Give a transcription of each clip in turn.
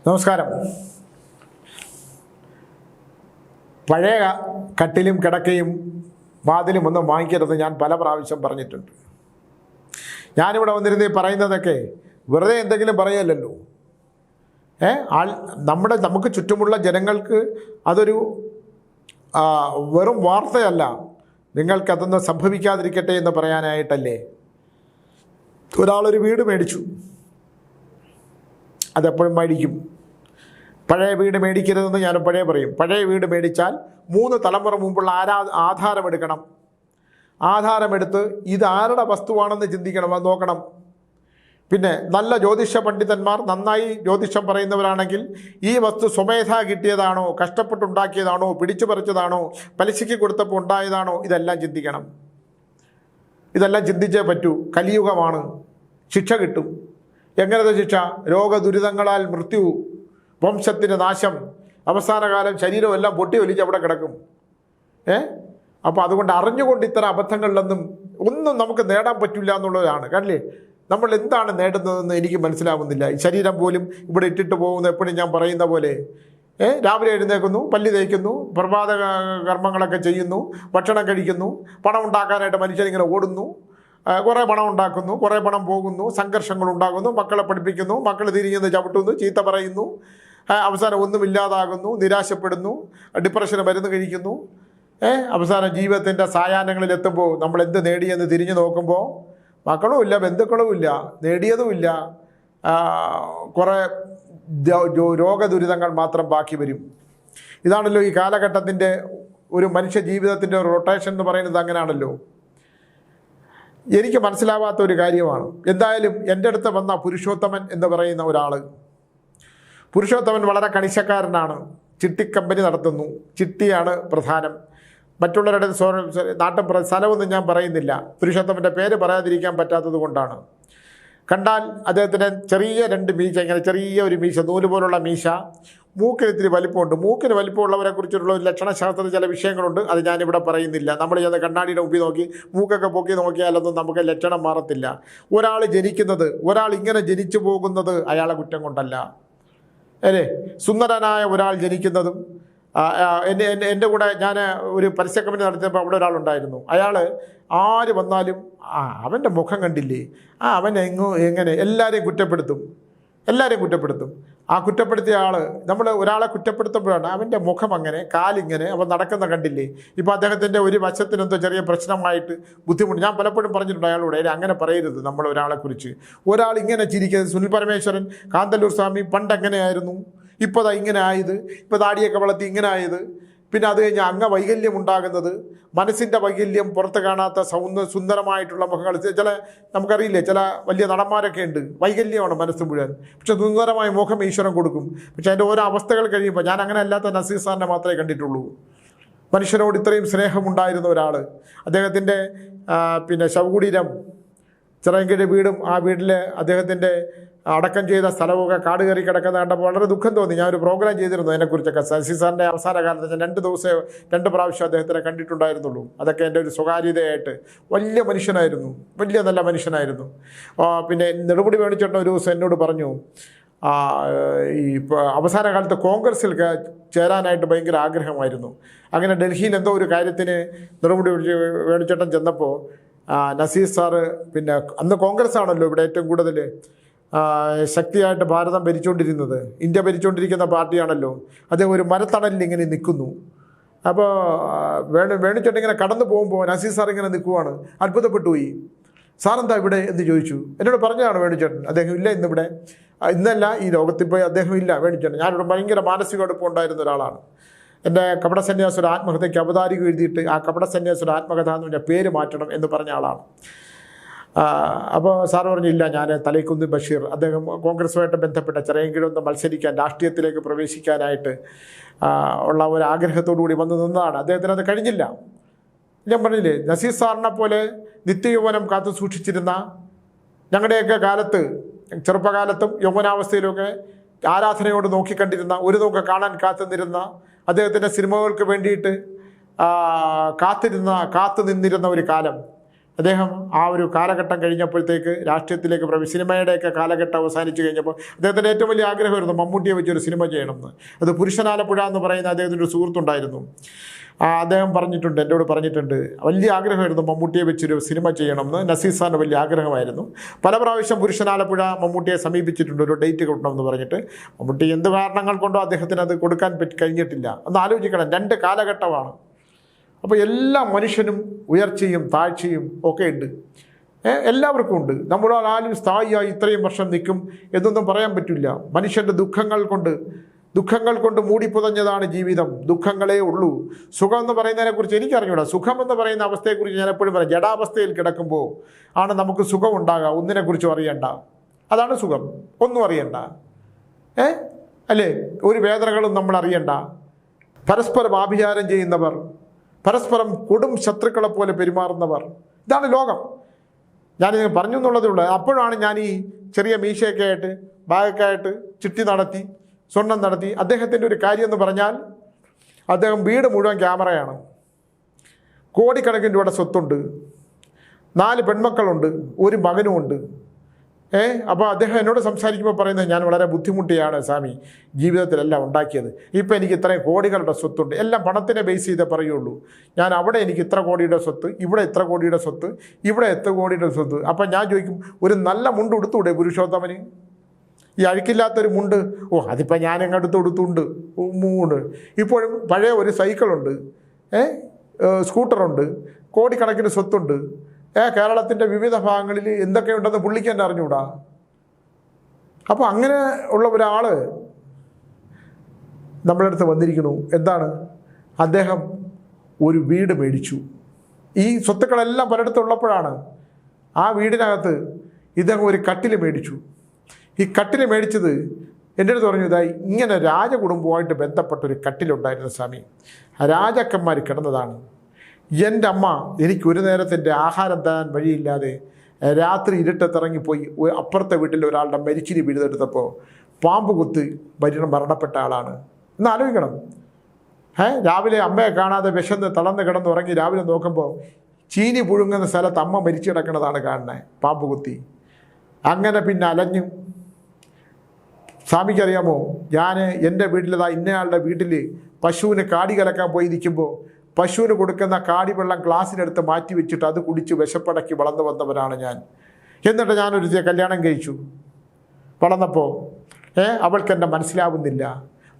നമസ്കാരം. പഴയ കട്ടിലും കിടക്കയും വാതിലും ഒന്നും വാങ്ങിക്കരുത് ഞാൻ പല പ്രാവശ്യം പറഞ്ഞിട്ടുണ്ട്. ഞാനിവിടെ വന്നിരുന്ന് പറയുന്നതൊക്കെ വെറുതെ എന്തെങ്കിലും പറയല്ലല്ലോ. നമുക്ക് ചുറ്റുമുള്ള ജനങ്ങൾക്ക് അതൊരു വെറും വാർത്തയല്ല. നിങ്ങൾക്കതൊന്നും സംഭവിക്കാതിരിക്കട്ടെ എന്ന് പറയാനായിട്ടല്ലേ. ഒരാളൊരു വീട് മേടിച്ചു, അതെപ്പോഴും മേടിക്കും. പഴയ വീട് മേടിക്കരുതെന്ന് ഞാൻ പറയും. പഴയ വീട് മേടിച്ചാൽ 3 തലമുറ മുമ്പുള്ള ആധാരമെടുക്കണം. ആധാരമെടുത്ത് ഇത് ആരുടെ വസ്തുവാണെന്ന് ചിന്തിക്കണം, അത് നോക്കണം. പിന്നെ നല്ല ജ്യോതിഷ പണ്ഡിതന്മാർ, നന്നായി ജ്യോതിഷം പറയുന്നവരാണെങ്കിൽ ഈ വസ്തു സ്വമേധാ കിട്ടിയതാണോ, കഷ്ടപ്പെട്ടുണ്ടാക്കിയതാണോ, പിടിച്ചു പറിച്ചതാണോ, പലിശയ്ക്ക് കൊടുത്തപ്പോൾ ഉണ്ടായതാണോ, ഇതെല്ലാം ചിന്തിക്കണം. ഇതെല്ലാം ചിന്തിച്ചേ പറ്റൂ. കലിയുഗമാണ്, ശിക്ഷ കിട്ടും. എങ്ങനത്തെ ശിക്ഷ? രോഗദുരിതങ്ങളാൽ മൃത്യു, വംശത്തിന് നാശം, അവസാനകാലം ശരീരം എല്ലാം പൊട്ടി ഒലിച്ച് അവിടെ കിടക്കും. അപ്പോൾ അതുകൊണ്ട് അറിഞ്ഞുകൊണ്ട് ഇത്തരം അബദ്ധങ്ങളിലൊന്നും നമുക്ക് നേടാൻ പറ്റില്ല എന്നുള്ളതാണ്. കണ്ടില്ലേ, നമ്മൾ എന്താണ് നേടുന്നതെന്ന് എനിക്ക് മനസ്സിലാവുന്നില്ല. ഈ ശരീരം പോലും ഇവിടെ ഇട്ടിട്ട് പോകുന്നു. എപ്പോഴും ഞാൻ പറയുന്ന പോലെ രാവിലെ എഴുന്നേൽക്കുന്നു, പല്ല് തേക്കുന്നു, പ്രഭാത കർമ്മങ്ങളൊക്കെ ചെയ്യുന്നു, ഭക്ഷണം കഴിക്കുന്നു, പണം ഉണ്ടാക്കാനായിട്ട് മനുഷ്യനിങ്ങനെ ഓടുന്നു, കുറേ പണം ഉണ്ടാക്കുന്നു, കുറേ പണം പോകുന്നു, സംഘർഷങ്ങൾ ഉണ്ടാകുന്നു, മക്കളെ പഠിപ്പിക്കുന്നു, മക്കൾ തിരിഞ്ഞെന്ന് ചവിട്ടുന്നു, ചീത്ത പറയുന്നു, അവസാനം ഒന്നുമില്ലാതാകുന്നു, നിരാശപ്പെടുന്നു, ഡിപ്രഷന് മരുന്ന് കഴിക്കുന്നു. അവസാനം ജീവിതത്തിൻ്റെ സായാഹ്നങ്ങളിലെത്തുമ്പോൾ നമ്മൾ എന്ത് നേടിയെന്ന് തിരിഞ്ഞു നോക്കുമ്പോൾ മക്കളും ഇല്ല, ബന്ധുക്കളും ഇല്ല, നേടിയതുമില്ല, കുറേ രോഗദുരിതങ്ങൾ മാത്രം ബാക്കി വരും. ഇതാണല്ലോ ഈ കാലഘട്ടത്തിൻ്റെ ഒരു മനുഷ്യ ജീവിതത്തിൻ്റെ ഒരു റൊട്ടേഷൻ എന്ന് പറയുന്നത്. അങ്ങനെയാണല്ലോ. എനിക്ക് മനസ്സിലാവാത്ത ഒരു കാര്യമാണ്. എന്തായാലും എൻ്റെ അടുത്ത് വന്ന പുരുഷോത്തമൻ എന്ന് പറയുന്ന ഒരാൾ, പുരുഷോത്തമൻ വളരെ കണിശക്കാരനാണ്. ചിട്ടിക്കമ്പനി നടത്തുന്നു, ചിട്ടിയാണ് പ്രധാനം. മറ്റുള്ളവരുടെ നാട്ടും സ്ഥലമൊന്നും ഞാൻ പറയുന്നില്ല, പുരുഷോത്തമൻ്റെ പേര് പറയാതിരിക്കാൻ പറ്റാത്തത് കൊണ്ടാണ്. കണ്ടാൽ അദ്ദേഹത്തിന് ചെറിയ 2 മീശ, ഇങ്ങനെ ചെറിയ ഒരു മീശ, നൂല് പോലുള്ള മീശ, മൂക്കിന് ഇത്തിരി വലിപ്പമുണ്ട്. മൂക്കിന് വലിപ്പമുള്ളവരെ കുറിച്ചുള്ള ഒരു ലക്ഷണശാസ്ത്രത്തിൽ ചില വിഷയങ്ങളുണ്ട്, അത് ഞാനിവിടെ പറയുന്നില്ല. നമ്മൾ ചെന്ന് കണ്ണാടിയുടെ മുമ്പിൽ നോക്കി മൂക്കൊക്കെ പൊക്കി നോക്കിയാലൊന്നും നമുക്ക് ലക്ഷണം മാറത്തില്ല. ഒരാൾ ജനിക്കുന്നത്, ഒരാൾ ഇങ്ങനെ ജനിച്ചു പോകുന്നത് അയാളെ കുറ്റം കൊണ്ടല്ല. അല്ലേ, സുന്ദരനായ ഒരാൾ ജനിക്കുന്നതും എൻ്റെ കൂടെ ഞാൻ ഒരു പരസ്യ കമ്പനി നടത്തിയപ്പോൾ അവിടെ ഒരാളുണ്ടായിരുന്നു. അയാൾ ആര് വന്നാലും അവൻ്റെ മുഖം കണ്ടില്ലേ, അവൻ എങ്ങനെ എല്ലാവരെയും കുറ്റപ്പെടുത്തും. ആ കുറ്റപ്പെടുത്തിയ ആൾ, നമ്മൾ ഒരാളെ കുറ്റപ്പെടുത്തുമ്പോഴാണ് അവൻ്റെ മുഖം അങ്ങനെ, കാലിങ്ങനെ, അവൻ നടക്കുന്ന കണ്ടില്ലേ. ഇപ്പോൾ അദ്ദേഹത്തിൻ്റെ ഒരു വശത്തിനെന്തോ ചെറിയ പ്രശ്നമായിട്ട് ബുദ്ധിമുട്ട്. ഞാൻ പലപ്പോഴും പറഞ്ഞിട്ടുണ്ട് അയാളോട്, അങ്ങനെ പറയരുത് നമ്മൾ ഒരാളെക്കുറിച്ച്. ഒരാൾ ഇങ്ങനെ ചിരിക്കുന്നത്, സുനിൽ പരമേശ്വരൻ, കാന്തല്ലൂർ സ്വാമി പണ്ട് എങ്ങനെയായിരുന്നു, ഇപ്പോൾ അതാ ഇങ്ങനെ ആയത്, ഇപ്പോൾ താടിയൊക്കെ വളർത്തി ഇങ്ങനെ ആയത്, പിന്നെ അത് കഴിഞ്ഞ് അംഗവൈകല്യം ഉണ്ടാകുന്നത്, മനസ്സിൻ്റെ വൈകല്യം, പുറത്ത് കാണാത്ത സുന്ദരമായിട്ടുള്ള മുഖങ്ങൾ. ചില നമുക്കറിയില്ലേ, ചില വലിയ നടന്മാരൊക്കെ ഉണ്ട്, വൈകല്യമാണ് മനസ്സ് മുഴുവൻ, പക്ഷെ സുന്ദരമായ മുഖം ഈശ്വരൻ കൊടുക്കും. പക്ഷെ അതിൻ്റെ ഓരോ അവസ്ഥകൾ കഴിയുമ്പോൾ, ഞാൻ അങ്ങനെ അല്ലാത്ത നസീർ സാറിനെ മാത്രമേ കണ്ടിട്ടുള്ളൂ. മനുഷ്യനോട് ഇത്രയും സ്നേഹമുണ്ടായിരുന്ന ഒരാൾ. അദ്ദേഹത്തിൻ്റെ പിന്നെ ശവകുടീരം, ചിറയൻകീഴ് വീടും ആ വീട്ടിൽ അദ്ദേഹത്തിൻ്റെ അടക്കം ചെയ്ത സ്ഥലമൊക്കെ കാട് കയറി കിടക്കുന്ന കണ്ടപ്പോൾ വളരെ ദുഃഖം തോന്നി. ഞാനൊരു പ്രോഗ്രാം ചെയ്തിരുന്നു അതിനെക്കുറിച്ചൊക്കെ. നസീർ സാറിൻ്റെ അവസാന കാലത്ത് ഞാൻ 2 പ്രാവശ്യം അദ്ദേഹത്തിനെ കണ്ടിട്ടുണ്ടായിരുന്നുള്ളൂ. അതൊക്കെ എൻ്റെ ഒരു സ്വകാര്യതയായിട്ട്. വലിയ മനുഷ്യനായിരുന്നു, വലിയ നല്ല മനുഷ്യനായിരുന്നു. പിന്നെ നെടുമുടി വേണുചേട്ടൻ ഒരു ദിവസം എന്നോട് പറഞ്ഞു, ഈ അവസാന കാലത്ത് കോൺഗ്രസ്സിൽ ചേരാനായിട്ട് ഭയങ്കര ആഗ്രഹമായിരുന്നു. അങ്ങനെ ഡൽഹിയിൽ എന്തോ ഒരു കാര്യത്തിന് നെടുമുടി വേണുചേട്ടൻ ചെന്നപ്പോൾ നസീർ സാറ്, പിന്നെ അന്ന് കോൺഗ്രസ് ആണല്ലോ ഇവിടെ ഏറ്റവും കൂടുതൽ ശക്തിയായിട്ട് ഭാരതം ഭരിച്ചുകൊണ്ടിരുന്നത്, ഇന്ത്യ ഭരിച്ചുകൊണ്ടിരിക്കുന്ന പാർട്ടിയാണല്ലോ. അദ്ദേഹം ഒരു മരത്തണലിൽ ഇങ്ങനെ നിൽക്കുന്നു. അപ്പോൾ വേണുചേട്ടൻ ഇങ്ങനെ കടന്നു പോകുമ്പോൾ നസീർ സാർ ഇങ്ങനെ നിൽക്കുവാണ്. അത്ഭുതപ്പെട്ടു പോയി. സാറെന്താ ഇവിടെ എന്ന് ചോദിച്ചു. എന്നോട് പറഞ്ഞതാണ് വേണുചേട്ടൻ, അദ്ദേഹം ഇല്ല ഇന്നിവിടെ, ഇന്നല്ല ഈ ലോകത്തിൽ പോയി അദ്ദേഹം ഇല്ല വേണുചേട്ടൻ. ഞാനിവിടെ ഭയങ്കര മാനസിക അടുപ്പം ഉണ്ടായിരുന്ന ഒരാളാണ്. എൻ്റെ കപട സന്യാസിയുടെ ആത്മകഥയ്ക്ക് അവതാരിക എഴുതിയിട്ട് ആ കപട സന്യാസിയുടെ ആത്മകഥ എന്ന് പേര് മാറ്റണം എന്ന് പറഞ്ഞ ആളാണ്. അപ്പോൾ സാറ് പറഞ്ഞില്ല, ഞാൻ തലൈക്കുന്ന് ബഷീർ, അദ്ദേഹം കോൺഗ്രസുമായിട്ട് ബന്ധപ്പെട്ട ചിറയൻകീഴൊന്ന് മത്സരിക്കാൻ, രാഷ്ട്രീയത്തിലേക്ക് പ്രവേശിക്കാനായിട്ട് ഉള്ള ഒരു ആഗ്രഹത്തോടു കൂടി വന്ന് നിന്നതാണ്. അദ്ദേഹത്തിന് അത് കഴിഞ്ഞില്ല. ഞാൻ പറഞ്ഞില്ലേ, നസീർ സാറിനെ പോലെ നിത്യയൗവനം കാത്തു സൂക്ഷിച്ചിരുന്ന, ഞങ്ങളുടെയൊക്കെ കാലത്ത്, ചെറുപ്പകാലത്തും യൗവനാവസ്ഥയിലുമൊക്കെ ആരാധനയോട് നോക്കിക്കണ്ടിരുന്ന, ഒരു നോക്ക് കാണാൻ കാത്തുനിന്നിരുന്ന, അദ്ദേഹത്തിൻ്റെ സിനിമകൾക്ക് വേണ്ടിയിട്ട് കാത്തു നിന്നിരുന്ന ഒരു കാലം. അദ്ദേഹം ആ ഒരു കാലഘട്ടം കഴിഞ്ഞപ്പോഴത്തേക്ക് രാഷ്ട്രീയത്തിലേക്ക് സിനിമയുടെയൊക്കെ കാലഘട്ടം അവസാനിച്ച് കഴിഞ്ഞപ്പോൾ അദ്ദേഹത്തിൻ്റെ ഏറ്റവും വലിയ ആഗ്രഹമായിരുന്നു മമ്മൂട്ടിയെ വെച്ചൊരു സിനിമ ചെയ്യണമെന്ന്. അത് പുരുഷനാലപ്പുഴ എന്ന് പറയുന്ന അദ്ദേഹത്തിൻ്റെ ഒരു സുഹൃത്തുണ്ടായിരുന്നു. അദ്ദേഹം പറഞ്ഞിട്ടുണ്ട്, എന്നോട് പറഞ്ഞിട്ടുണ്ട്, വലിയ ആഗ്രഹമായിരുന്നു മമ്മൂട്ടിയെ വെച്ചൊരു സിനിമ ചെയ്യണമെന്ന്. നസീർ സാറിന് വലിയ ആഗ്രഹമായിരുന്നു. പല പ്രാവശ്യം പുരുഷനാലപ്പുഴ മമ്മൂട്ടിയെ സമീപിച്ചിട്ടുണ്ട് ഒരു ഡേറ്റ് കിട്ടണമെന്ന് പറഞ്ഞിട്ട്. മമ്മൂട്ടി എന്ത് കാരണങ്ങൾ കൊണ്ടോ അദ്ദേഹത്തിന് അത് കൊടുക്കാൻ കഴിഞ്ഞിട്ടില്ല. ഒന്ന് ആലോചിക്കണം, 2 കാലഘട്ടമാണ്. അപ്പോൾ എല്ലാ മനുഷ്യനും ഉയർച്ചയും താഴ്ചയും ഒക്കെ ഉണ്ട്, എല്ലാവർക്കും ഉണ്ട്. നമ്മളാരും സ്ഥായിയായി ഇത്രയും വർഷം നിൽക്കും എന്നൊന്നും പറയാൻ പറ്റില്ല. മനുഷ്യൻ്റെ ദുഃഖങ്ങൾ കൊണ്ട് മൂടിപ്പുതഞ്ഞതാണ് ജീവിതം. ദുഃഖങ്ങളേ ഉള്ളൂ. സുഖം എന്ന് പറയുന്നതിനെക്കുറിച്ച് എനിക്കറിഞ്ഞൂടാ. സുഖം എന്ന് പറയുന്ന അവസ്ഥയെക്കുറിച്ച് ഞാൻ എപ്പോഴും പറയാം, ജഡാവസ്ഥയിൽ കിടക്കുമ്പോൾ ആണ് നമുക്ക് സുഖം ഉണ്ടാകുക. ഒന്നിനെക്കുറിച്ചും അറിയണ്ട, അതാണ് സുഖം. ഒന്നും അറിയണ്ട, അല്ലേ? ഒരു വേദനകളും നമ്മൾ അറിയണ്ട. പരസ്പരം ആഭിചാരം ചെയ്യുന്നവർ, പരസ്പരം കൊടും ശത്രുക്കളെ പോലെ പെരുമാറുന്നവർ, ഇതാണ് ലോകം. ഞാനിത് പറഞ്ഞു എന്നുള്ളതേ ഉള്ളൂ. അപ്പോഴാണ് ഞാൻ ഈ ചെറിയ മീശയൊക്കെ ആയിട്ട് ബാഗൊക്കെ ആയിട്ട് ചിട്ടി നടത്തി സ്വർണം നടത്തി. അദ്ദേഹത്തിൻ്റെ ഒരു കാര്യം എന്ന് പറഞ്ഞാൽ അദ്ദേഹം വീട് മുഴുവൻ ക്യാമറയാണ്, കോടിക്കണക്കിന് രൂപയുടെ സ്വത്തുണ്ട്, 4 പെൺമക്കളുണ്ട്, ഒരു മകനുമുണ്ട്. അപ്പോൾ അദ്ദേഹം എന്നോട് സംസാരിക്കുമ്പോൾ പറയുന്നത്, ഞാൻ വളരെ ബുദ്ധിമുട്ടിയാണ് സ്വാമി ജീവിതത്തിലെല്ലാം ഉണ്ടാക്കിയത്. ഇപ്പോൾ എനിക്ക് ഇത്രയും കോടികളുടെ സ്വത്തുണ്ട്. എല്ലാം പണത്തിനെ ബേസ് ചെയ്തേ പറയുള്ളൂ. ഞാൻ അവിടെ എനിക്ക് ഇത്ര കോടിയുടെ സ്വത്ത്, ഇവിടെ ഇത്ര കോടിയുടെ സ്വത്ത്, ഇവിടെ എത്ര കോടിയുടെ സ്വത്ത്. അപ്പം ഞാൻ ചോദിക്കും, ഒരു നല്ല മുണ്ട് ഉടുത്തൂടെ പുരുഷോത്തമന്? ഈ അഴുക്കില്ലാത്തൊരു മുണ്ട്, അതിപ്പോൾ ഞാൻ എങ്ങടുത്ത് കൊടുത്തുണ്ട് മൂണ്ട്. ഇപ്പോഴും പഴയ ഒരു സൈക്കിളുണ്ട്, സ്കൂട്ടറുണ്ട്, കോടിക്കണക്കിന് സ്വത്തുണ്ട്. കേരളത്തിൻ്റെ വിവിധ ഭാഗങ്ങളിൽ എന്തൊക്കെയുണ്ടെന്ന് പുള്ളിക്ക് തന്നെ അറിഞ്ഞുകൂടാ. അപ്പോൾ അങ്ങനെ ഉള്ള ഒരാൾ നമ്മുടെ അടുത്ത് വന്നിരിക്കുന്നു. എന്താണ്? അദ്ദേഹം ഒരു വീട് മേടിച്ചു. ഈ സ്വത്തുക്കളെല്ലാം പലയിടത്തുള്ളപ്പോഴാണ് ആ വീടിനകത്ത് ഇദ്ദേഹം ഒരു കട്ടിൽ മേടിച്ചു. ഈ കട്ടിൽ മേടിച്ചത് എൻ്റെ അടുത്ത് പറഞ്ഞു, ഇതായി ഇങ്ങനെ രാജകുടുംബവുമായിട്ട് ബന്ധപ്പെട്ടൊരു കട്ടിലുണ്ടായിരുന്നു സ്വാമി, രാജാക്കന്മാർ കിടന്നതാണ്. എൻ്റെ അമ്മ എനിക്ക് ഒരു നേരത്തിൻ്റെ ആഹാരം തരാൻ വഴിയില്ലാതെ രാത്രി ഇരുട്ടത്തിറങ്ങിപ്പോയി അപ്പുറത്തെ വീട്ടിൽ ഒരാളുടെ മരിച്ചിരി പിഴുതെടുത്തപ്പോൾ പാമ്പ് കുത്തി മരണപ്പെട്ട ആളാണ്. എന്ന് ആലോചിക്കണം. രാവിലെ അമ്മയെ കാണാതെ വിശന്ന് തളർന്ന് കിടന്നുറങ്ങി രാവിലെ നോക്കുമ്പോൾ ചീനി പുഴുങ്ങുന്ന സ്ഥലത്ത് അമ്മ മരിച്ചു കിടക്കുന്നതാണ് കാണുന്നത്, പാമ്പ് കുത്തി. അങ്ങനെ പിന്നെ അലഞ്ഞു. സ്വാമിക്കറിയാമോ, ഞാൻ എൻ്റെ വീട്ടിലതാ ഇന്നയാളുടെ വീട്ടിൽ പശുവിന് കാടി കലക്കാൻ പോയിരിക്കുമ്പോൾ പശുവിന് കൊടുക്കുന്ന കാടി വെള്ളം ഗ്ലാസ്സിനെടുത്ത് മാറ്റി വെച്ചിട്ട് അത് കുടിച്ച് വിശപ്പടക്കി വളർന്നു വന്നവനാണ് ഞാൻ. എന്നിട്ട് ഞാനൊരു കല്യാണം കഴിച്ചു. വളർന്നപ്പോൾ അവൾക്കെന്നെ മനസ്സിലാവുന്നില്ല,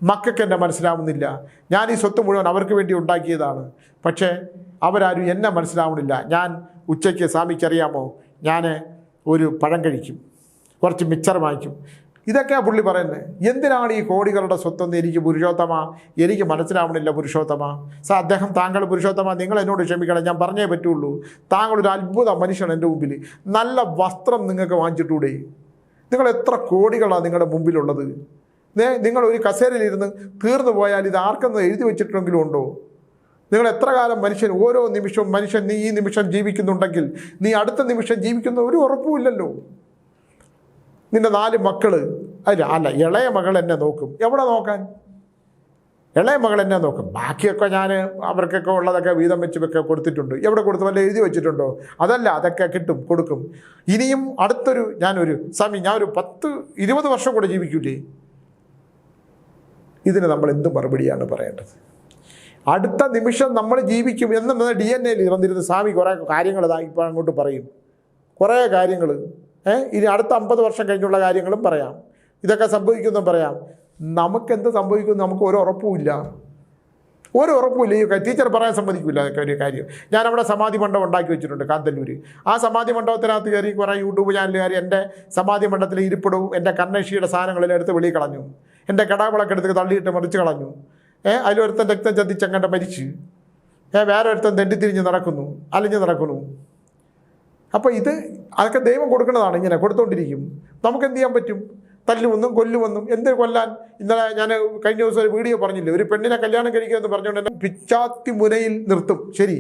മക്കൾക്കെന്നെ മനസ്സിലാവുന്നില്ല. ഞാൻ ഈ സ്വത്ത് മുഴുവൻ അവർക്ക് വേണ്ടി ഉണ്ടാക്കിയതാണ്. പക്ഷേ അവരാരും എന്നെ മനസ്സിലാവുന്നില്ല. ഞാൻ ഉച്ചയ്ക്ക് സ്വാമിക്കറിയാമോ, ഞാൻ ഒരു പഴം കഴിക്കും, കുറച്ച് മിച്ചർ വാങ്ങിക്കും. ഇതൊക്കെയാണ് പുള്ളി പറയുന്നത്. എന്തിനാണ് ഈ കോടികളുടെ സ്വത്തെന്ന് എനിക്ക് പുരുഷോത്തമ എനിക്ക് മനസ്സിലാവണില്ല പുരുഷോത്തമ. അദ്ദേഹം, താങ്കൾ പുരുഷോത്തമ, നിങ്ങൾ എന്നോട് ക്ഷമിക്കണം, ഞാൻ പറഞ്ഞേ പറ്റുള്ളൂ. താങ്കളൊരു അത്ഭുത മനുഷ്യൻ എൻ്റെ മുമ്പിൽ. നല്ല വസ്ത്രം നിങ്ങൾക്ക് വാങ്ങിച്ചിട്ടൂടെ? നിങ്ങൾ എത്ര കോടികളാണ് നിങ്ങളുടെ മുമ്പിലുള്ളത്? നിങ്ങൾ ഒരു കസേരയിലിരുന്ന് തീർന്നു പോയാൽ ഇത് ആർക്കെന്ന് എഴുതി വെച്ചിട്ടെങ്കിലും ഉണ്ടോ? നിങ്ങൾ എത്ര കാലം മനുഷ്യൻ, ഓരോ നിമിഷവും മനുഷ്യൻ, നീ ഈ നിമിഷം ജീവിക്കുന്നുണ്ടെങ്കിൽ നീ അടുത്ത നിമിഷം ജീവിക്കുന്ന ഒരു ഉറപ്പുമില്ലല്ലോ. നിൻ്റെ 4 മക്കൾ, അല്ല ഇളയ മകൾ എന്നെ നോക്കും. എവിടെ നോക്കാൻ? ഇളയ മകൾ എന്നെ നോക്കും. ബാക്കിയൊക്കെ ഞാൻ അവർക്കൊക്കെ ഉള്ളതൊക്കെ വീതം വെച്ചൊക്കെ കൊടുത്തിട്ടുണ്ട്. എവിടെ കൊടുത്തു? വല്ല എഴുതി വെച്ചിട്ടുണ്ടോ? അതല്ല, അതൊക്കെ കിട്ടും, കൊടുക്കും. ഇനിയും അടുത്തൊരു ഞാനൊരു 10-20 വർഷം കൂടെ ജീവിക്കൂലേ? ഇതിന് നമ്മൾ എന്ത് മറുപടിയാണ് പറയേണ്ടത്? അടുത്ത നിമിഷം നമ്മൾ ജീവിക്കും എന്ന് DNA ഇറന്നിരുന്ന സ്വാമി കുറേ കാര്യങ്ങൾ ഇപ്പോൾ അങ്ങോട്ട് പറയും. കുറേ കാര്യങ്ങൾ ഇനി അടുത്ത 50 വർഷം കഴിഞ്ഞുള്ള കാര്യങ്ങളും പറയാം. ഇതൊക്കെ സംഭവിക്കുമെന്നും പറയാം. നമുക്കെന്ത് സംഭവിക്കും? നമുക്ക് ഒരു ഉറപ്പുമില്ല. ഈ ടീച്ചർ പറയാൻ സമ്മതിക്കില്ല അതൊക്കെ ഒരു കാര്യം. ഞാനവിടെ സമാധി മണ്ഡപം ഉണ്ടാക്കി വെച്ചിട്ടുണ്ട് കാന്തല്ലൂർ. ആ സമാധി മണ്ഡപത്തിനകത്ത് കയറി കുറേ യൂട്യൂബ് ചാനലുകാർ എൻ്റെ സമാധി മണ്ഡപത്തിലെ ഇരിപ്പിടവും എൻ്റെ കണ്ണേഷിയുടെ സാധനങ്ങളെല്ലാം എടുത്ത് വെളിയിൽ കളഞ്ഞു. എൻ്റെ കടാവിളൊക്കെ എടുത്ത് തള്ളിയിട്ട് മറിച്ച് കളഞ്ഞു. അതിലൊരുത്തൻ രക്തം ചതിച്ചങ്ങണ്ട മരിച്ച്, വേറെ ഒരുത്തൻ തെണ്ടിത്തിരിഞ്ഞ് നടക്കുന്നു, അലിഞ്ഞ് നടക്കുന്നു. അപ്പോൾ അതൊക്കെ ദൈവം കൊടുക്കുന്നതാണ്. ഇങ്ങനെ കൊടുത്തുകൊണ്ടിരിക്കും. നമുക്കെന്ത് ചെയ്യാൻ പറ്റും? തല്ലുമെന്നും കൊല്ലുമെന്നും. എന്ത് കൊല്ലാൻ? ഇന്നലെ ഞാൻ കഴിഞ്ഞ ദിവസം ഒരു വീഡിയോ പറഞ്ഞില്ലേ, ഒരു പെണ്ണിനെ കല്യാണം കഴിക്കുമെന്ന് പറഞ്ഞുകൊണ്ട് തന്നെ പിച്ചാത്തി മുനയിൽ നിർത്തും. ശരി,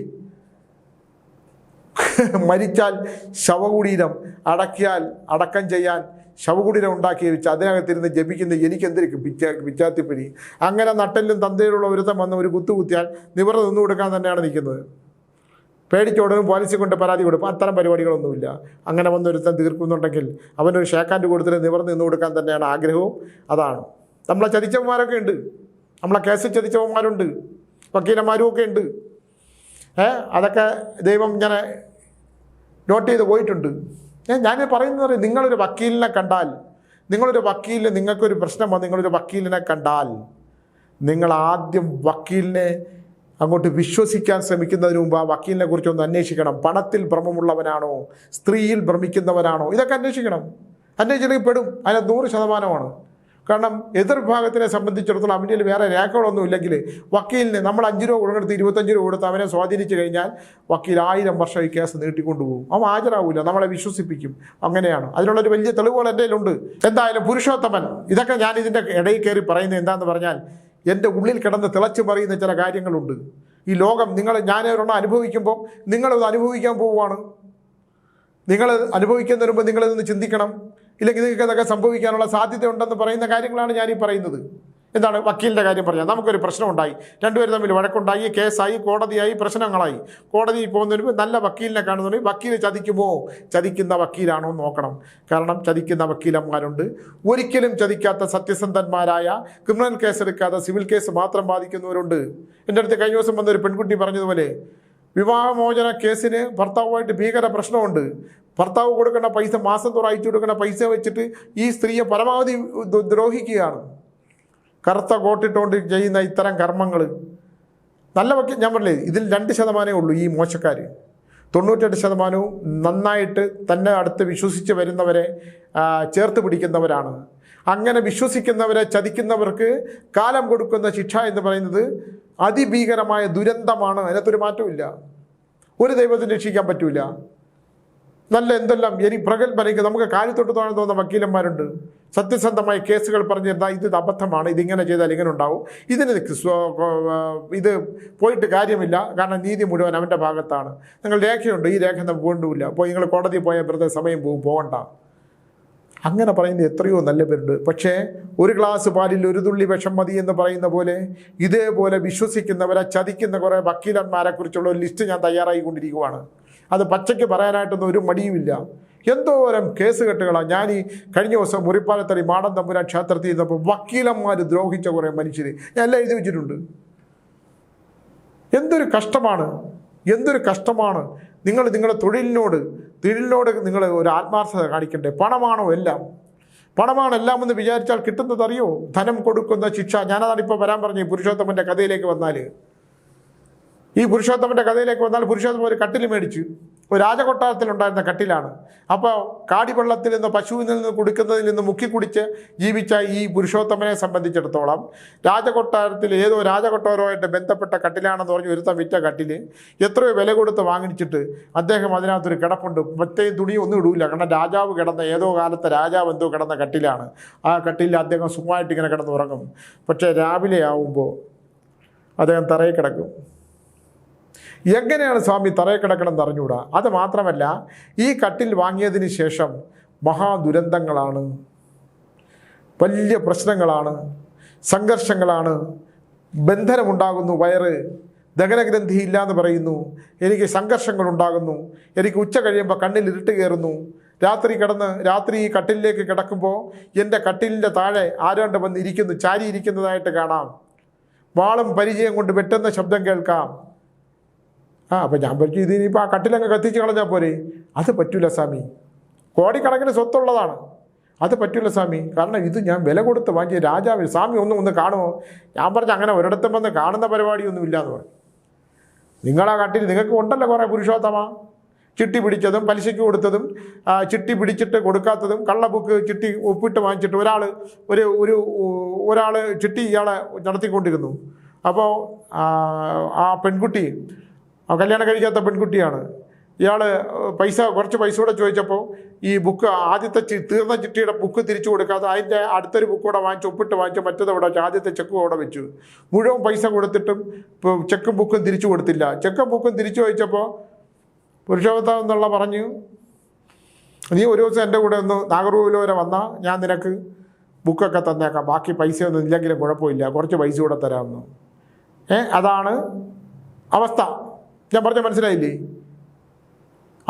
മരിച്ചാൽ ശവകുടീരം, അടക്കം ചെയ്യാൻ ശവകുടീരം ഉണ്ടാക്കി വെച്ച് അതിനകത്തിരുന്ന് ജപിക്കുന്ന എനിക്കെന്തിരിക്കും പിച്ചാത്തിപ്പനി. അങ്ങനെ നട്ടലിലും തന്തയിലുള്ള ഒരുത്തം വന്ന് ഒരു കുത്തുകുത്തിയാൽ നിവർന്ന് നിന്നു കൊടുക്കാൻ തന്നെയാണ് നിൽക്കുന്നത്. പേടിച്ചോടും പോലീസിൽ കൊണ്ട് പരാതി കൊടുക്കും. അത്തരം പരിപാടികളൊന്നുമില്ല. അങ്ങനെ വന്നൊരുത്തൻ തീർക്കുന്നുണ്ടെങ്കിൽ അവനൊരു ഷേക്കാൻഡ് കൊടുത്തിട്ട് നിവർന്ന് നിന്ന് കൊടുക്കാൻ തന്നെയാണ് ആഗ്രഹവും. അതാണ് നമ്മളെ ചതിച്ചവന്മാരൊക്കെ ഉണ്ട്, നമ്മളെ കേസ് ചതിച്ചവന്മാരുണ്ട്, വക്കീലന്മാരും ഒക്കെ ഉണ്ട്. അതൊക്കെ ദൈവം ഇങ്ങനെ നോട്ട് ചെയ്ത് പോയിട്ടുണ്ട്. ഞാൻ പറയുന്നത് നിങ്ങളൊരു വക്കീലിനെ കണ്ടാൽ, നിങ്ങൾക്കൊരു പ്രശ്നം വന്ന് നിങ്ങളൊരു വക്കീലിനെ കണ്ടാൽ നിങ്ങൾ ആദ്യം വക്കീലിനെ അങ്ങോട്ട് വിശ്വസിക്കാൻ ശ്രമിക്കുന്നതിന് മുമ്പ് ആ വക്കീലിനെ കുറിച്ചൊന്ന് അന്വേഷിക്കണം. പണത്തിൽ ഭ്രമമുള്ളവനാണോ, സ്ത്രീയിൽ ഭ്രമിക്കുന്നവനാണോ, ഇതൊക്കെ അന്വേഷിക്കണം. അന്വേഷിച്ചില്ലെങ്കിൽ പെടും. അതിന് 100%. കാരണം എതിർഭാഗത്തിനെ സംബന്ധിച്ചിടത്തോളം അവൻ്റെ വേറെ രേഖകളൊന്നും ഇല്ലെങ്കിൽ വക്കീലിന് നമ്മൾ 5 രൂപ കൊടുത്ത് 25 രൂപ കൊടുത്ത് അവനെ സ്വാധീനിച്ചു കഴിഞ്ഞാൽ വക്കീൽ 1000 വർഷം ഈ കേസ് നീട്ടിക്കൊണ്ടുപോകും. അവൻ ഹാജരാകില്ല, നമ്മളെ വിശ്വസിപ്പിക്കും. അങ്ങനെയാണ്. അതിനുള്ളൊരു വലിയ തെളിവുകൾ എൻ്റെ കയ്യിലുണ്ട്. എന്തായാലും പുരുഷോത്തമൻ, ഇതൊക്കെ ഞാൻ ഇതിൻ്റെ ഇടയിൽ കയറി പറയുന്നത് എന്താണെന്ന് പറഞ്ഞാൽ എൻ്റെ ഉള്ളിൽ കിടന്ന് തിളച്ച് പറയുന്ന ചില കാര്യങ്ങളുണ്ട്. ഈ ലോകം ഞാനൊരെണ്ണം അനുഭവിക്കുമ്പോൾ നിങ്ങളത് അനുഭവിക്കാൻ പോവുകയാണ്. നിങ്ങൾ അനുഭവിക്കുന്നതിന് മുമ്പ് നിങ്ങളിതൊന്ന് ചിന്തിക്കണം. ഇല്ലെങ്കിൽ നിങ്ങൾക്ക് അതൊക്കെ സംഭവിക്കാനുള്ള സാധ്യത ഉണ്ടെന്ന് പറയുന്ന കാര്യങ്ങളാണ് ഞാനീ പറയുന്നത്. എന്താണ് വക്കീലിൻ്റെ കാര്യം പറഞ്ഞാൽ, നമുക്കൊരു പ്രശ്നമുണ്ടായി, രണ്ടുപേരും തമ്മിൽ വഴക്കുണ്ടായി, കേസായി, കോടതിയായി, പ്രശ്നങ്ങളായി. കോടതിയിൽ പോകുന്നതിന് മുമ്പ് നല്ല വക്കീലിനെ കാണുന്നുണ്ടെങ്കിൽ വക്കീൽ ചതിക്കുമോ, ചതിക്കുന്ന വക്കീലാണോ നോക്കണം. കാരണം ചതിക്കുന്ന വക്കീലന്മാരുണ്ട്. ഒരിക്കലും ചതിക്കാത്ത സത്യസന്ധന്മാരായ, ക്രിമിനൽ കേസെടുക്കാതെ സിവിൽ കേസ് മാത്രം ബാധിക്കുന്നവരുണ്ട്. എൻ്റെ അടുത്ത് കഴിഞ്ഞ ദിവസം വന്നൊരു പെൺകുട്ടി പറഞ്ഞതുപോലെ വിവാഹമോചന കേസിന് ഭർത്താവുമായിട്ട് ഭീകര പ്രശ്നമുണ്ട്. ഭർത്താവ് കൊടുക്കേണ്ട പൈസ മാസം തോറും അയച്ചു കൊടുക്കേണ്ട പൈസ വെച്ചിട്ട് ഈ സ്ത്രീയെ പരമാവധി ദ്രോഹിക്കുകയാണ്. കറുത്ത കോട്ടിട്ടുകൊണ്ട് ചെയ്യുന്ന ഇത്തരം കർമ്മങ്ങൾ നല്ല വക്കീൽ, ഞാൻ പറഞ്ഞില്ലേ, ഇതിൽ 2% ഉള്ളൂ ഈ മോശക്കാർ. 98% നന്നായിട്ട് തന്നെ അടുത്ത് വിശ്വസിച്ച് വരുന്നവരെ ചേർത്ത് പിടിക്കുന്നവരാണ്. അങ്ങനെ വിശ്വസിക്കുന്നവരെ ചതിക്കുന്നവർക്ക് കാലം കൊടുക്കുന്ന ശിക്ഷ എന്ന് പറയുന്നത് അതിഭീകരമായ ദുരന്തമാണ്. അതിനകത്തൊരു മാറ്റമില്ല. ഒരു ദൈവത്തിന് രക്ഷിക്കാൻ പറ്റൂല. നല്ല എന്തെല്ലാം പ്രഗത്ഭനയ്ക്ക് നമുക്ക് കാര്യത്തൊട്ട് തോന്നുന്ന വക്കീലന്മാരുണ്ട്. സത്യസന്ധമായ കേസുകൾ പറഞ്ഞിരുന്നാൽ ഇത് അബദ്ധമാണ്, ഇതിങ്ങനെ ചെയ്താൽ ഇങ്ങനെ ഉണ്ടാവും, ഇത് പോയിട്ട് കാര്യമില്ല, കാരണം നീതി മുഴുവൻ അവൻ്റെ ഭാഗത്താണ്. നിങ്ങൾ രേഖയുണ്ട്, ഈ രേഖ നമുക്ക് കൊണ്ടുമില്ല, അപ്പോൾ നിങ്ങൾ കോടതിയിൽ പോയാൽ വെറുതെ സമയം പോകണ്ട. അങ്ങനെ പറയുന്ന എത്രയോ നല്ല പേരുണ്ട്. പക്ഷേ ഒരു ഗ്ലാസ് പാലിൽ ഒരു തുള്ളി വിഷം മതി എന്ന് പറയുന്ന പോലെ ഇതേപോലെ വിശ്വസിക്കുന്നവരെ ചതിക്കുന്ന കുറേ വക്കീലന്മാരെ കുറിച്ചുള്ള ഒരു ലിസ്റ്റ് ഞാൻ തയ്യാറായിക്കൊണ്ടിരിക്കുകയാണ്. അത് പച്ചയ്ക്ക് പറയാനായിട്ടൊന്നും ഒരു മടിയുമില്ല. എന്തോരം കേസ് കെട്ടുകളാണ്. ഞാൻ ഈ കഴിഞ്ഞ ദിവസം മുറിപ്പാലത്തറി മാടൻ തമ്പുരാൻ ക്ഷേത്രത്തിൽ ഇരുന്നപ്പോൾ വക്കീലന്മാർ ദ്രോഹിച്ച കുറേ മനുഷ്യർ ഞാൻ എല്ലാം എഴുതി വെച്ചിട്ടുണ്ട്. എന്തൊരു കഷ്ടമാണ്. നിങ്ങളുടെ തൊഴിലിനോട് നിങ്ങൾ ഒരു ആത്മാർത്ഥത കാണിക്കണ്ടേ. പണമാണോ എല്ലാം എന്ന് വിചാരിച്ചാൽ കിട്ടുന്നതറിയോ? ധനം കൊടുക്കുന്ന ശിക്ഷ. ഞാനതാണ് ഇപ്പോൾ വരാൻ പറഞ്ഞു. പുരുഷോത്തമൻ്റെ കഥയിലേക്ക് വന്നാൽ പുരുഷോത്തമൻ ഒരു കട്ടിൽ മേടിച്ചു. ഒരു രാജകൊട്ടാരത്തിലുണ്ടായിരുന്ന കട്ടിലാണ്. അപ്പോൾ കാടിവെള്ളത്തിൽ നിന്ന്, പശുവിൽ നിന്ന് കുടിക്കുന്നതിൽ നിന്ന് മുക്കി കുടിച്ച് ജീവിച്ച ഈ പുരുഷോത്തമനെ സംബന്ധിച്ചിടത്തോളം രാജകൊട്ടാരത്തിൽ ഏതോ രാജകൊട്ടാരവുമായിട്ട് ബന്ധപ്പെട്ട കട്ടിലാണെന്ന് പറഞ്ഞ് ഒരുത്തം വിറ്റ കട്ടിൽ എത്രയോ വില കൊടുത്ത് വാങ്ങിച്ചിട്ട് അദ്ദേഹം അതിനകത്തൊരു കിടപ്പുണ്ട്. മറ്റേ തുണി ഒന്നും ഇടൂല. കാരണം രാജാവ് കിടന്ന, ഏതോ കാലത്തെ രാജാവ് എന്തോ കിടന്ന കട്ടിലാണ്. ആ കട്ടിലിൽ അദ്ദേഹം സുഖമായിട്ട് ഇങ്ങനെ കിടന്നുറങ്ങും. പക്ഷേ രാവിലെ ആവുമ്പോൾ അദ്ദേഹം തറയിൽ കിടക്കും. എങ്ങനെയാണ് സ്വാമി തറയിൽ കിടക്കണമെന്ന് അറിഞ്ഞുകൂടാ. അത് മാത്രമല്ല, ഈ കട്ടിൽ വാങ്ങിയതിന് ശേഷം മഹാദുരന്തങ്ങളാണ്, വലിയ പ്രശ്നങ്ങളാണ്, സംഘർഷങ്ങളാണ്, ബന്ധനമുണ്ടാകുന്നു, വയറ് ദഹനഗ്രന്ഥി ഇല്ല എന്ന് പറയുന്നു, എനിക്ക് സംഘർഷങ്ങളുണ്ടാകുന്നു, എനിക്ക് ഉച്ച കഴിയുമ്പോൾ കണ്ണിൽ ഇരുട്ട് കയറുന്നു, രാത്രി ഈ കട്ടിലിലേക്ക് കിടക്കുമ്പോൾ എൻ്റെ കട്ടിലിൻ്റെ താഴെ ആരാണ്ട് വന്ന് ഇരിക്കുന്നു, ചാരി ഇരിക്കുന്നതായിട്ട് കാണാം, വാളും പരിചയം കൊണ്ട് വെട്ടുന്ന ശബ്ദം കേൾക്കാം. അപ്പം ഞാൻ പറഞ്ഞു, ഇതിനിപ്പോൾ ആ കട്ടിലങ്ങ് കത്തിച്ച് കളഞ്ഞാൽ പോരെ. അത് പറ്റൂല സ്വാമി, കോടിക്കണക്കിന് സ്വത്തുള്ളതാണ്, അത് പറ്റൂല സ്വാമി. കാരണം ഇത് ഞാൻ വില കൊടുത്ത് വാങ്ങിയ രാജാവ്. സ്വാമി ഒന്ന് കാണുമോ? ഞാൻ പറഞ്ഞു, അങ്ങനെ ഒരിടത്തും വന്ന് കാണുന്ന പരിപാടിയൊന്നും ഇല്ലയെന്ന് പറഞ്ഞു. നിങ്ങളാ കട്ടിൽ നിങ്ങൾക്ക് ഉണ്ടല്ലോ കുറേ പുരുഷോത്തമ. ചിട്ടി പിടിച്ചതും പലിശയ്ക്ക് കൊടുത്തതും ചിട്ടി പിടിച്ചിട്ട് കൊടുക്കാത്തതും കള്ള ബുക്ക് ചിട്ടി ഒപ്പിട്ട് വാങ്ങിച്ചിട്ട് ഒരാൾ ചിട്ടി ഇയാളെ നടത്തിക്കൊണ്ടിരുന്നു. അപ്പോൾ ആ പെൺകുട്ടി കല്യാണം കഴിക്കാത്ത പെൺകുട്ടിയാണ്. ഇയാൾ കുറച്ച് പൈസ കൂടെ ചോദിച്ചപ്പോൾ ഈ ബുക്ക് ആദ്യത്തെ തീർന്ന ചിട്ടിയുടെ ബുക്ക് തിരിച്ചു കൊടുക്കാതെ അതിൻ്റെ അടുത്തൊരു ബുക്ക് കൂടെ ഒപ്പിട്ട് വാങ്ങിച്ചു മറ്റത് അവിടെ വെച്ചു. ആദ്യത്തെ ചെക്ക് അവിടെ വെച്ചു. മുഴുവൻ പൈസ കൊടുത്തിട്ടും ചെക്കും ബുക്കും തിരിച്ചു കൊടുത്തില്ല. ചെക്കും ബുക്കും തിരിച്ചു ചോദിച്ചപ്പോൾ പുരുഷോത്തമൻ എന്നുള്ള പറഞ്ഞു, നീ ഒരു ദിവസം എൻ്റെ കൂടെ ഒന്ന് നാഗർകോവിൽ വരെ വന്നാൽ ഞാൻ നിനക്ക് ബുക്കൊക്കെ തന്നേക്കാം, ബാക്കി പൈസയൊന്നും ഇല്ലെങ്കിലും കുഴപ്പമില്ല, കുറച്ച് പൈസ കൂടെ തരാമെന്ന്. അതാണ് അവസ്ഥ. ഞാൻ പറഞ്ഞ മനസ്സിലായില്ലേ?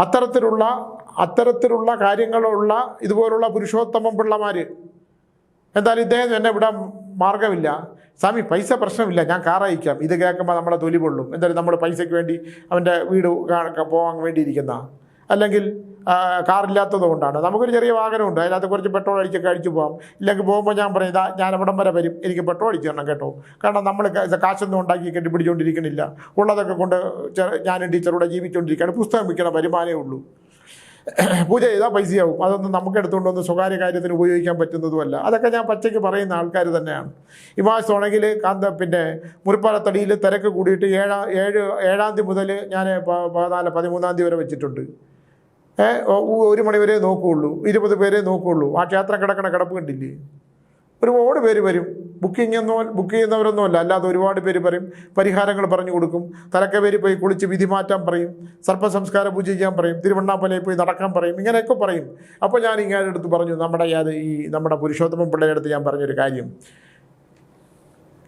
അത്തരത്തിലുള്ള കാര്യങ്ങളുള്ള ഇതുപോലുള്ള പുരുഷോത്തമൻ പിള്ളമാർ. എന്തായാലും ഇദ്ദേഹം എന്നെ വിടാൻ മാർഗമില്ല. സ്വാമി പൈസ പ്രശ്നമില്ല, ഞാൻ കാർ അയക്കാം. ഇത് കേൾക്കുമ്പോൾ നമ്മളെ തൊലി പൊള്ളും. എന്തായാലും നമ്മൾ പൈസയ്ക്ക് വേണ്ടി അവൻ്റെ വീട് പോകാൻ വേണ്ടിയിരിക്കുന്ന, അല്ലെങ്കിൽ കാറില്ലാത്തത് കൊണ്ടാണ്. നമുക്കൊരു ചെറിയ വാഹനമുണ്ട്, അതിനകത്ത് കുറച്ച് പെട്രോൾ അടിച്ചൊക്കെ അടിച്ചു പോകാം. ഇല്ലെങ്കിൽ പോകുമ്പോൾ ഞാൻ പറയും, ഞാൻ അവിടം വരെ വരും, എനിക്ക് പെട്രോൾ അടിച്ച് തരണം കേട്ടോ. കാരണം നമ്മൾ കാശൊന്നും ഉണ്ടാക്കി കെട്ടിപ്പിടിച്ചുകൊണ്ടിരിക്കണില്ല, ഉള്ളതൊക്കെ കൊണ്ട് ഞാനും ടീച്ചറൂടെ ജീവിച്ചുകൊണ്ടിരിക്കുകയാണ്. പുസ്തകം വിൽക്കണ വരുമാനമേ ഉള്ളൂ. പൂജ ചെയ്താൽ പൈസയാവും. അതൊന്നും നമുക്ക് എടുത്തുകൊണ്ടൊന്ന് സ്വകാര്യ കാര്യത്തിന് ഉപയോഗിക്കാൻ പറ്റുന്നതുമല്ല. അതൊക്കെ ഞാൻ പച്ചയ്ക്ക് പറയുന്ന ആൾക്കാർ തന്നെയാണ്. ഈ മാസമാണെങ്കിൽ പിന്നെ മുറിപ്പാലത്തടിയിൽ തിരക്ക് കൂടിയിട്ട് 7-ാം തീയതി മുതൽ ഞാൻ 13-ാം തീയതി വരെ വെച്ചിട്ടുണ്ട്. 1 മണി വരെ നോക്കുകയുള്ളൂ, 20 പേരെ നോക്കുകയുള്ളൂ. ആ ക്ഷേത്രം കിടക്കണ കിടപ്പ് കണ്ടില്ലേ? ഒരുപാട് പേര് വരും. ബുക്ക് ചെയ്യുന്നവരൊന്നുമല്ല, അല്ലാതെ ഒരുപാട് പേര് പറയും, പരിഹാരങ്ങൾ പറഞ്ഞു കൊടുക്കും. തലക്കവേരി പോയി കുളിച്ച് വിധി മാറ്റാൻ പറയും, സർപ്പസംസ്കാര പൂജ ചെയ്യാൻ പറയും, തിരുവണ്ണാമലയിൽ പോയി നടക്കാൻ പറയും, ഇങ്ങനെയൊക്കെ പറയും. അപ്പോൾ ഞാൻ ഇങ്ങനെ അടുത്ത് പറഞ്ഞു, നമ്മുടെ പുരുഷോത്തമൻ പിള്ളയുടെ അടുത്ത് ഞാൻ പറഞ്ഞൊരു കാര്യം,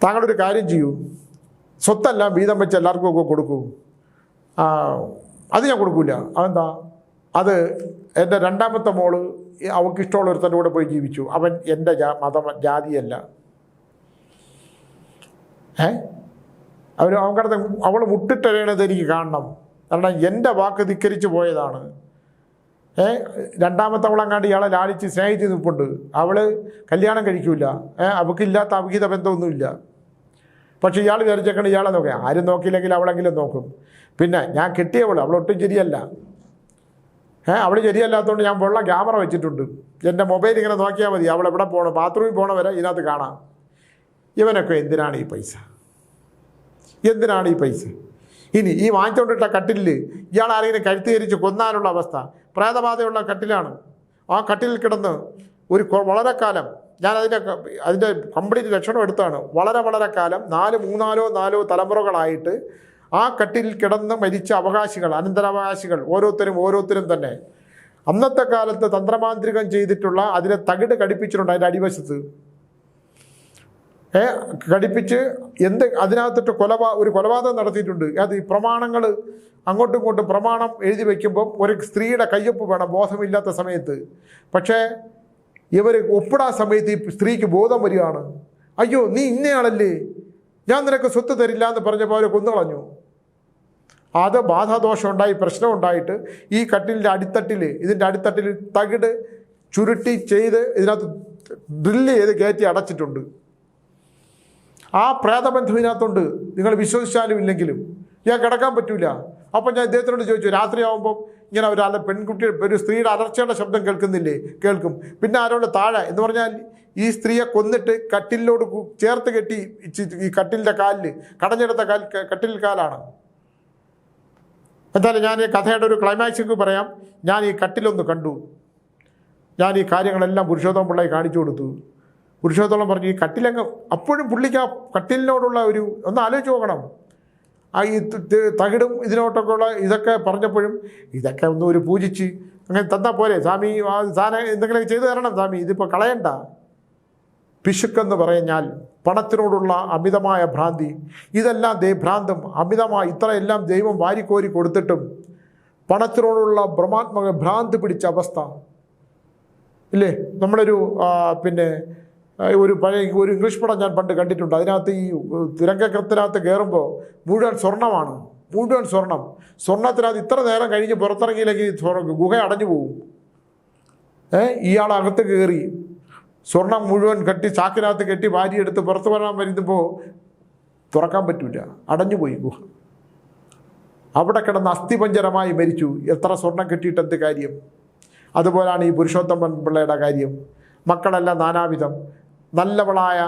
താങ്കളൊരു കാര്യം ചെയ്യൂ, സ്വത്തെല്ലാം വീതം വെച്ച് എല്ലാവർക്കും ഒക്കെ കൊടുക്കൂ. അത് ഞാൻ കൊടുക്കൂല. അതെന്താ? അത് എൻ്റെ 2ാമത്തെ മോള് അവൾക്ക് ഇഷ്ടമുള്ള ഒരുത്തൻ്റെ കൂടെ പോയി ജീവിച്ചു. അവൻ എൻ്റെ ജാതിയല്ല. അവൻ കിടന്ന് അവൾ മുട്ടിട്ടെഴണത് എനിക്ക് കാണണം. കാരണം എൻ്റെ വാക്ക് ധിക്കരിച്ച് പോയതാണ്. 2ാമത്തെ അവളെങ്ങാണ്ട് ഇയാളെ ലാളിച്ച് സ്നേഹിച്ച് നിൽപ്പുണ്ട്. അവൾ കല്യാണം കഴിക്കൂല, അവൾക്കില്ലാത്ത അവിഹിത ബന്ധമൊന്നുമില്ല. പക്ഷേ ഇയാൾ വിചാരിച്ചേക്കണം ഇയാളെ നോക്കാം. ആരും നോക്കിയില്ലെങ്കിൽ അവളെങ്കിലും നോക്കും. പിന്നെ ഞാൻ കിട്ടിയവൾ അവളൊട്ടും ശരിയല്ല. അവൾ ശരിയല്ലാത്തതുകൊണ്ട് ഞാൻ വെള്ളം ക്യാമറ വെച്ചിട്ടുണ്ട്. എൻ്റെ മൊബൈൽ ഇങ്ങനെ നോക്കിയാൽ മതി, അവൾ എവിടെ പോകണം, ബാത്റൂമിൽ പോകണ വരെ ഇതിനകത്ത് കാണാം. ഇവനൊക്കെ എന്തിനാണ് ഈ പൈസ? ഇനി ഈ വാങ്ങിച്ചുകൊണ്ടിട്ട കട്ടിലിൽ ഇയാൾ ആരെങ്കിലും കഴുത്തികരിച്ച് കൊന്നാലുള്ള അവസ്ഥ. പ്രേതബാധയുള്ള കട്ടിലാണ്. ആ കട്ടിലിൽ കിടന്ന് വളരെ കാലം, ഞാൻ അതിൻ്റെ കംപ്ലീറ്റ് ലക്ഷണം എടുത്താണ്. വളരെ കാലം 3-4 തലമുറകളായിട്ട് ആ കട്ടിലിൽ കിടന്ന് മരിച്ച അവകാശികൾ, അനന്തരാവകാശികൾ ഓരോരുത്തരും തന്നെ അന്നത്തെ കാലത്ത് തന്ത്രമാന്ത്രികം ചെയ്തിട്ടുള്ള അതിലെ തകിട് ഘടിപ്പിച്ചിട്ടുണ്ട്. അതിൻ്റെ അടിവശത്ത് ഘടിപ്പിച്ച് അതിനകത്തിട്ട് ഒരു കൊലപാതകം നടത്തിയിട്ടുണ്ട്. അത് ഈ പ്രമാണങ്ങൾ അങ്ങോട്ടും ഇങ്ങോട്ടും പ്രമാണം എഴുതി വയ്ക്കുമ്പം ഒരു സ്ത്രീയുടെ കയ്യൊപ്പ് വേണം ബോധമില്ലാത്ത സമയത്ത്. പക്ഷേ ഇവർ ഒപ്പിടാൻ സമയത്ത് ഈ സ്ത്രീക്ക് ബോധം വരികയാണ്. അയ്യോ നീ ഇന്നയാളല്ലേ, ഞാൻ നിനക്ക് സ്വത്ത് തരില്ല എന്ന് പറഞ്ഞപ്പോൾ അവർ കൊന്നുകളഞ്ഞു. അത് ബാധാദോഷം ഉണ്ടായി, പ്രശ്നം ഉണ്ടായിട്ട് ഈ കട്ടിലിൻ്റെ ഇതിൻ്റെ അടിത്തട്ടിൽ തകിട് ചുരുട്ടി ചെയ്ത് ഇതിനകത്ത് ഡ്രില്ല് ചെയ്ത് കയറ്റി അടച്ചിട്ടുണ്ട്. ആ പ്രേതബന്ധം ഇതിനകത്തുണ്ട്. നിങ്ങൾ വിശ്വസിച്ചാലും ഇല്ലെങ്കിലും ഞാൻ കിടക്കാൻ പറ്റൂല. അപ്പം ഞാൻ ഇദ്ദേഹത്തിനോട് ചോദിച്ചു, രാത്രിയാവുമ്പം ഇങ്ങനെ ഒരു സ്ത്രീയുടെ അലർച്ചയുടെ ശബ്ദം കേൾക്കുന്നില്ലേ? കേൾക്കും. പിന്നെ ആരോട് താഴെ എന്ന് പറഞ്ഞാൽ ഈ സ്ത്രീയെ കൊന്നിട്ട് കട്ടിലിനോട് ചേർത്ത് കെട്ടി ഈ കട്ടിലിൻ്റെ കാലിൽ കടഞ്ഞെടുത്ത കട്ടിലിൽ കാലാണ്. എന്തായാലും ഞാൻ ഈ കഥയുടെ ഒരു ക്ലൈമാക്സിക്ക് പറയാം. ഞാൻ ഈ കട്ടിലൊന്ന് കണ്ടു. ഞാൻ ഈ കാര്യങ്ങളെല്ലാം പുരുഷോത്തമൻ പിള്ളയെ കാണിച്ചു കൊടുത്തു. പുരുഷോത്തമൻ പറഞ്ഞു, ഈ കട്ടിലങ്ങ് അപ്പോഴും പുള്ളിക്ക് ആ കട്ടിലിനോടുള്ള ഒന്ന് ആലോചിച്ച് നോക്കണം. ഈ തകിടും ഇതിനോട്ടൊക്കെ ഉള്ള ഇതൊക്കെ പറഞ്ഞപ്പോഴും ഇതൊക്കെ ഒന്ന് പൂജിച്ച് അങ്ങനെ തന്നാൽ പോരെ സ്വാമി, സാധനം എന്തെങ്കിലും ചെയ്തു തരണം സ്വാമി, ഇതിപ്പോൾ കളയണ്ട. പിശുക്കെന്ന് പറഞ്ഞാൽ പണത്തിനോടുള്ള അമിതമായ ഭ്രാന്തി. ഇതെല്ലാം ഭ്രാന്തും അമിതമായി ഇത്രയെല്ലാം ദൈവം വാരിക്കോരി കൊടുത്തിട്ടും പണത്തിനോടുള്ള ബ്രഹ്മാത്മക ഭ്രാന്ത് പിടിച്ച അവസ്ഥ ഇല്ലേ? നമ്മളൊരു ഒരു ഇംഗ്ലീഷ് പടം ഞാൻ പണ്ട് കണ്ടിട്ടുണ്ട്. അതിനകത്ത് ഈ തുരങ്കത്തിനകത്ത് കയറുമ്പോൾ മുഴുവൻ സ്വർണ്ണമാണ്, മുഴുവൻ സ്വർണ്ണത്തിനകത്ത് ഇത്ര നേരം കഴിഞ്ഞ് പുറത്തിറങ്ങിയില്ലെങ്കിൽ ഗുഹ അടഞ്ഞു പോകും. ഇയാളകത്ത് കയറി സ്വർണം മുഴുവൻ ചാക്കിനകത്ത് കെട്ടി വാരിയെടുത്ത് പുറത്ത് വരാൻ വരുമ്പോൾ തുറക്കാൻ പറ്റില്ല, അടഞ്ഞുപോയി ഗുഹ. അവിടെ കിടന്ന് അസ്ഥിപഞ്ജരമായി മരിച്ചു. എത്ര സ്വർണം കെട്ടിയിട്ട് എന്ത് കാര്യം? അതുപോലാണ് ഈ പുരുഷോത്തമൻ പിള്ളയുടെ കാര്യം. മക്കളെല്ലാം നാനാവിധം. നല്ലവളായ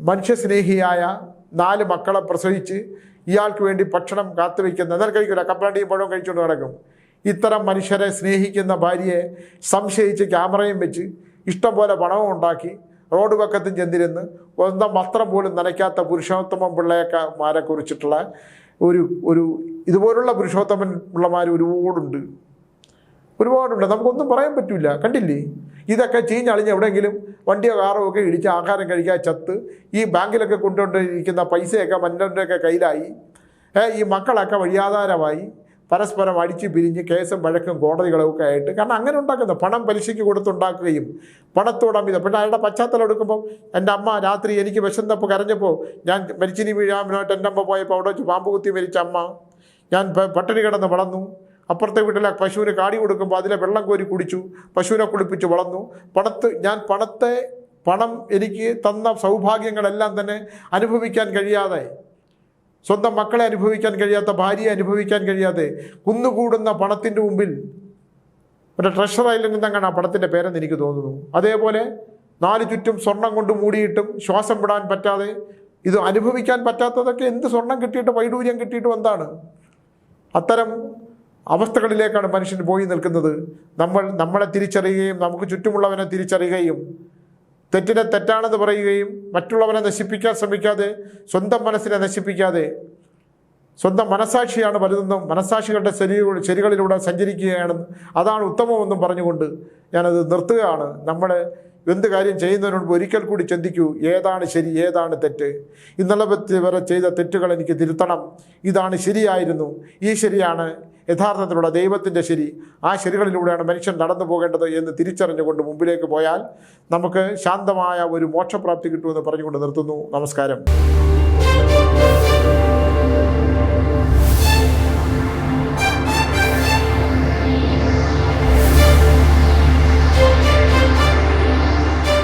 മനുഷ്യസ്നേഹിയായ 4 മക്കളെ പ്രസവിച്ച് ഇയാൾക്ക് വേണ്ടി ഭക്ഷണം കാത്തുവയ്ക്കുന്ന, എന്നാൽ കഴിക്കില്ല, കപ്പലണ്ടിയും പഴവും കഴിച്ചുകൊണ്ട് നടക്കും. ഇത്തരം മനുഷ്യരെ സ്നേഹിക്കുന്ന ഭാര്യയെ സംശയിച്ച് ക്യാമറയും വെച്ച് ഇഷ്ടംപോലെ പണവും ഉണ്ടാക്കി റോഡ് പക്കത്തും ചെന്നിരുന്ന് സ്വന്തം വസ്ത്രം പോലും നനയ്ക്കാത്ത പുരുഷോത്തമൻ പിള്ളയക്കാരെ കുറിച്ചിട്ടുള്ള ഒരു ഇതുപോലുള്ള പുരുഷോത്തമൻ പിള്ളമാർ ഒരുപാടുണ്ട്. നമുക്കൊന്നും പറയാൻ പറ്റില്ല. കണ്ടില്ലേ? ഇതൊക്കെ ചീഞ്ഞളിഞ്ഞ് എവിടെയെങ്കിലും വണ്ടിയോ കാറോ ഒക്കെ ഇടിച്ച് ആഹാരം കഴിക്കാൻ ചത്ത് ഈ ബാങ്കിലൊക്കെ കൊണ്ടുകൊണ്ടിരിക്കുന്ന പൈസയൊക്കെ മനുഷ്യൻ്റെയൊക്കെ കയ്യിലായി. ഈ മക്കളൊക്കെ വഴിയാധാരമായി. പരസ്പരം അടിച്ച് പിരിഞ്ഞ് കേസും വഴക്കും കോടതികളൊക്കെ ആയിട്ട്, കാരണം അങ്ങനെ ഉണ്ടാക്കുന്ന പണം പലിശയ്ക്ക് കൊടുത്തുണ്ടാക്കുകയും പണത്തോട് അമിത. പിന്നെ അയാളുടെ പശ്ചാത്തലം എടുക്കുമ്പോൾ എൻ്റെ അമ്മ രാത്രി എനിക്ക് വിശന്നപ്പോൾ കരഞ്ഞപ്പോൾ ഞാൻ മരിച്ചിനി വീഴാമിനായിട്ട് എൻ്റെ അമ്മ പോയപ്പോൾ അവിടെ വെച്ച് പാമ്പ് കുത്തി മരിച്ച അമ്മ, ഞാൻ പട്ടിണി കിടന്ന് വളർന്നു, അപ്പുറത്തെ വീട്ടിലെ പശുവിന് കാടി കൊടുക്കുമ്പോൾ അതിലെ വെള്ളം കോരി കുടിച്ചു, പശുവിനെ കുളിപ്പിച്ച് വളർന്നു, പണം എനിക്ക് തന്ന സൗഭാഗ്യങ്ങളെല്ലാം തന്നെ അനുഭവിക്കാൻ കഴിയാതെ, സ്വന്തം മക്കളെ അനുഭവിക്കാൻ കഴിയാത്ത, ഭാര്യയെ അനുഭവിക്കാൻ കഴിയാതെ കുന്നുകൂടുന്ന പണത്തിൻ്റെ മുമ്പിൽ ഒരു ട്രഷർ ഐലൻഡ് എന്നങ്ങനെ ആ പണത്തിൻ്റെ പേരെന്ന് എനിക്ക് തോന്നുന്നു. അതേപോലെ 4 ചുറ്റും സ്വർണം കൊണ്ട് മൂടിയിട്ടും ശ്വാസം വിടാൻ പറ്റാതെ, ഇത് അനുഭവിക്കാൻ പറ്റാത്തതൊക്കെ എന്ത് സ്വർണം കിട്ടിയിട്ട് വൈഡൂര്യം കിട്ടിയിട്ടും എന്താണ്? അത്തരം അവസ്ഥകളിലേക്കാണ് മനുഷ്യൻ പോയി നിൽക്കുന്നത്. നമ്മളെ തിരിച്ചറിയുകയും നമുക്ക് ചുറ്റുമുള്ളവനെ തിരിച്ചറിയുകയും തെറ്റിനെ തെറ്റാണെന്ന് പറയുകയും മറ്റുള്ളവനെ നശിപ്പിക്കാൻ ശ്രമിക്കാതെ, സ്വന്തം മനസ്സിനെ നശിപ്പിക്കാതെ, സ്വന്തം മനസാക്ഷിയാണ് വലുതെന്നും മനസാക്ഷികളുടെ ശരികളിലൂടെ സഞ്ചരിക്കുകയാണ്, അതാണ് ഉത്തമമെന്നും പറഞ്ഞുകൊണ്ട് ഞാനത് നിർത്തുകയാണ്. നമ്മൾ എന്ത് കാര്യം ചെയ്യുന്നതിന് മുൻപ് ഒരിക്കൽ കൂടി ചിന്തിക്കൂ, ഏതാണ് ശരി, ഏതാണ് തെറ്റ്. ഇന്നലെ വരെ ചെയ്ത തെറ്റുകൾ എനിക്ക് തിരുത്തണം, ഇതാണ് ശരിയായിരുന്നു, ഈ ശരിയാണ് യഥാർത്ഥത്തിലുള്ള ദൈവത്തിൻ്റെ ശരി, ആ ശരികളിലൂടെയാണ് മനുഷ്യൻ നടന്നു പോകേണ്ടത് എന്ന് തിരിച്ചറിഞ്ഞുകൊണ്ട് മുമ്പിലേക്ക് പോയാൽ നമുക്ക് ശാന്തമായ ഒരു മോക്ഷപ്രാപ്തി കിട്ടുമെന്ന് പറഞ്ഞുകൊണ്ട് നിർത്തുന്നു. നമസ്കാരം.